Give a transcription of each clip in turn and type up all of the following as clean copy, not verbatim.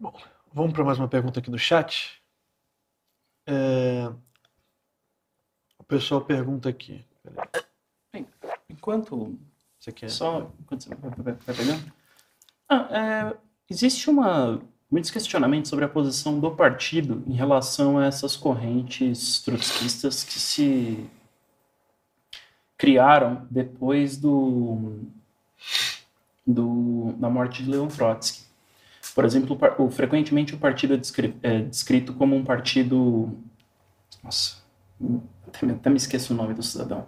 Bom, vamos para mais uma pergunta aqui do chat. O pessoal pergunta aqui. Bem, enquanto Você quer? enquanto você vai pegando. Existe muitos questionamentos sobre a posição do partido em relação a essas correntes trotskistas que se criaram depois da morte de Leon Trotsky. Por exemplo, frequentemente o partido é descrito como um partido... Nossa, até me esqueço o nome do cidadão.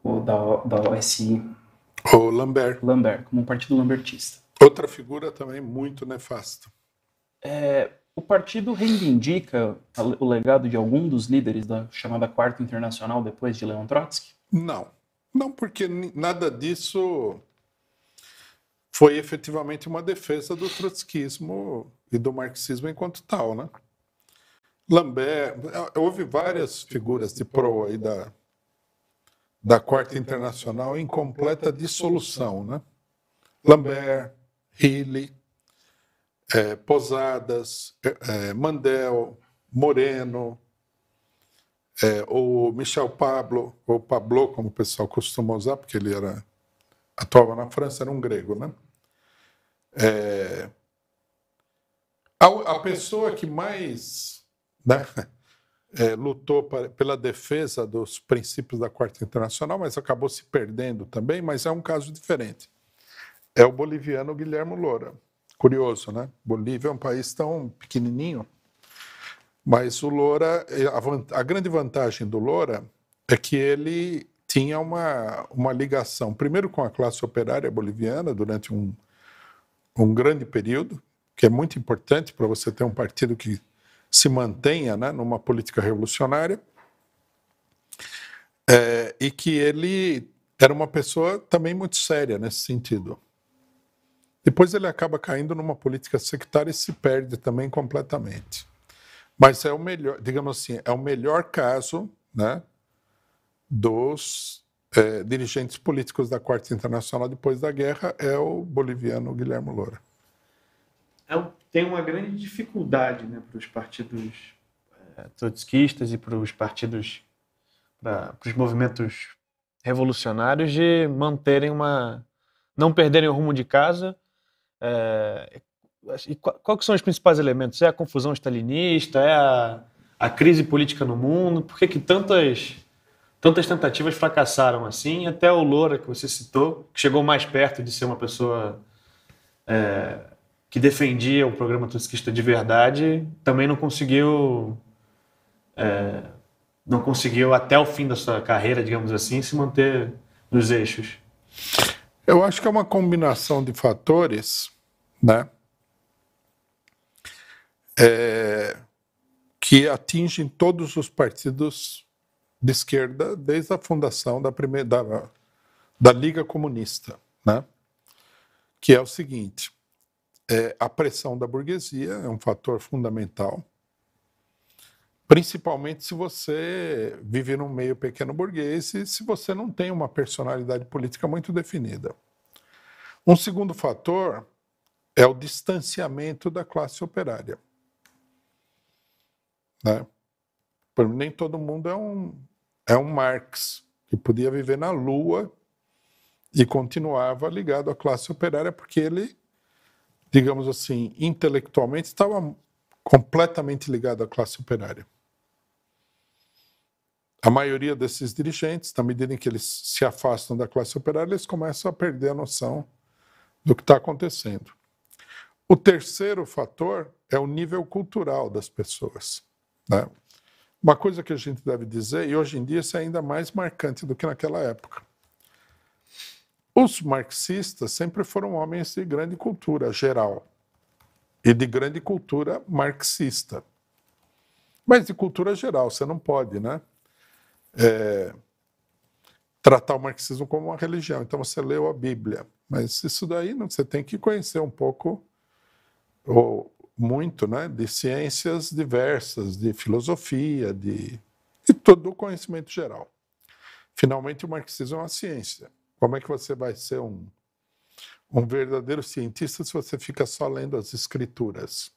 O da OSI. O Lambert. Lambert, como um partido lambertista. Outra figura também muito nefasta. O partido reivindica o legado de algum dos líderes da chamada Quarta Internacional depois de Leon Trotsky? Não, porque nada disso foi efetivamente uma defesa do trotskismo e do marxismo enquanto tal, né? Lambert, houve várias figuras de proa aí da Quarta Internacional em completa dissolução, né? Lambert, Healy, Posadas, Mandel, Moreno, o Michel Pablo, ou Pablo, como o pessoal costuma usar, porque ele atuava na França, era um grego, né? A pessoa que mais, né, lutou pela defesa dos princípios da Quarta Internacional, mas acabou se perdendo também, mas é um caso diferente. É o boliviano Guilherme Lora. Curioso, né? Bolívia é um país tão pequenininho, mas o Lora, a grande vantagem do Lora é que ele tinha uma ligação, primeiro com a classe operária boliviana durante um grande período, que é muito importante para você ter um partido que se mantenha, né, numa política revolucionária, e que ele era uma pessoa também muito séria nesse sentido. Depois ele acaba caindo numa política sectária e se perde também completamente. Mas é o melhor, digamos assim, é o melhor caso, né, dos dirigentes políticos da Quarta Internacional depois da guerra, é o boliviano Guilherme Lora. Tem uma grande dificuldade, né, para os partidos trotskistas e para os partidos, para os movimentos revolucionários de manterem não perderem o rumo de casa. E quais são os principais elementos? É a confusão stalinista? É a crise política no mundo? Por que tantas tentativas fracassaram assim? Até o Lora, que você citou, que chegou mais perto de ser uma pessoa que defendia o programa trotskista de verdade, também não conseguiu até o fim da sua carreira, digamos assim, se manter nos eixos. Eu acho que é uma combinação de fatores, né, que atingem todos os partidos de esquerda desde a fundação da Liga Comunista, né, que é o seguinte: a pressão da burguesia é um fator fundamental, principalmente se você vive num meio pequeno burguês e se você não tem uma personalidade política muito definida. Um segundo fator é o distanciamento da classe operária, né? Nem todo mundo é um Marx, que podia viver na Lua e continuava ligado à classe operária, porque ele, digamos assim, intelectualmente estava completamente ligado à classe operária. A maioria desses dirigentes, na medida em que eles se afastam da classe operária, eles começam a perder a noção do que está acontecendo. O terceiro fator é o nível cultural das pessoas, né? Uma coisa que a gente deve dizer, e hoje em dia isso é ainda mais marcante do que naquela época: os marxistas sempre foram homens de grande cultura geral e de grande cultura marxista. Mas de cultura geral, você não pode, né, tratar o marxismo como uma religião. Então você leu a Bíblia, mas isso daí você tem que conhecer um pouco, ou muito, né, de ciências diversas, de filosofia, de todo o conhecimento geral. Finalmente, o marxismo é uma ciência. Como é que você vai ser um verdadeiro cientista se você fica só lendo as escrituras.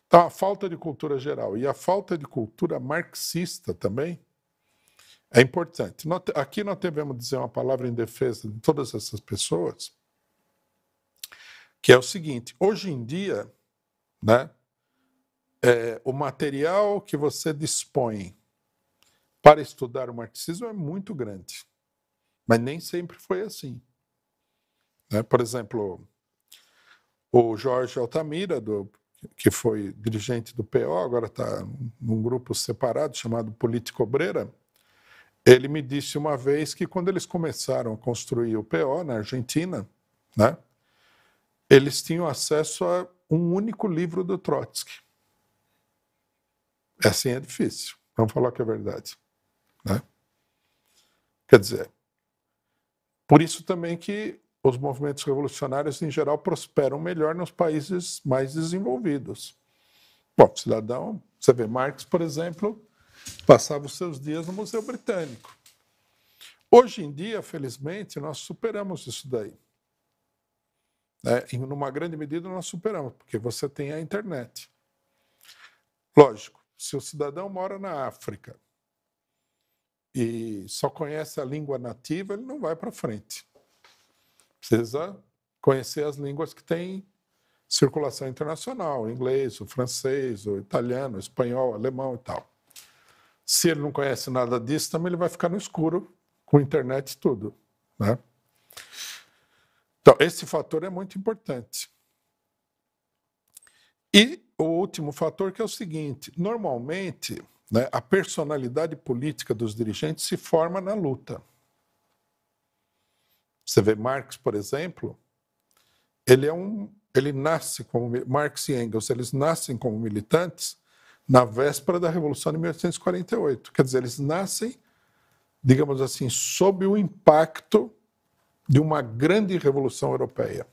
Então, a falta de cultura geral e a falta de cultura marxista também é importante. Aqui nós devemos dizer uma palavra em defesa de todas essas pessoas, que é o seguinte: hoje em dia, né, o material que você dispõe para estudar o marxismo é muito grande, mas nem sempre foi assim. Né? Por exemplo, o Jorge Altamira, que foi dirigente do PO, agora está num grupo separado chamado Política Obreira, ele me disse uma vez que quando eles começaram a construir o PO na Argentina, né, eles tinham acesso a um único livro do Trotsky. Assim é difícil, vamos falar que é verdade. Né? Quer dizer, por isso também que os movimentos revolucionários, em geral, prosperam melhor nos países mais desenvolvidos. Bom, cidadão, você vê Marx, por exemplo, passava os seus dias no Museu Britânico. Hoje em dia, felizmente, nós superamos isso daí. Em uma grande medida, nós superamos, porque você tem a internet. Lógico, se o cidadão mora na África e só conhece a língua nativa, ele não vai para frente. Precisa conhecer as línguas que têm circulação internacional, o inglês, o francês, o italiano, o espanhol, o alemão e tal. Se ele não conhece nada disso, também ele vai ficar no escuro com internet e tudo. Né? Então, esse fator é muito importante. E o último fator que é o seguinte: normalmente, né, a personalidade política dos dirigentes se forma na luta. Você vê Marx, por exemplo, ele nasce como Marx e Engels, eles nascem como militantes na véspera da Revolução de 1848. Quer dizer, eles nascem, digamos assim, sob o impacto de uma grande revolução europeia.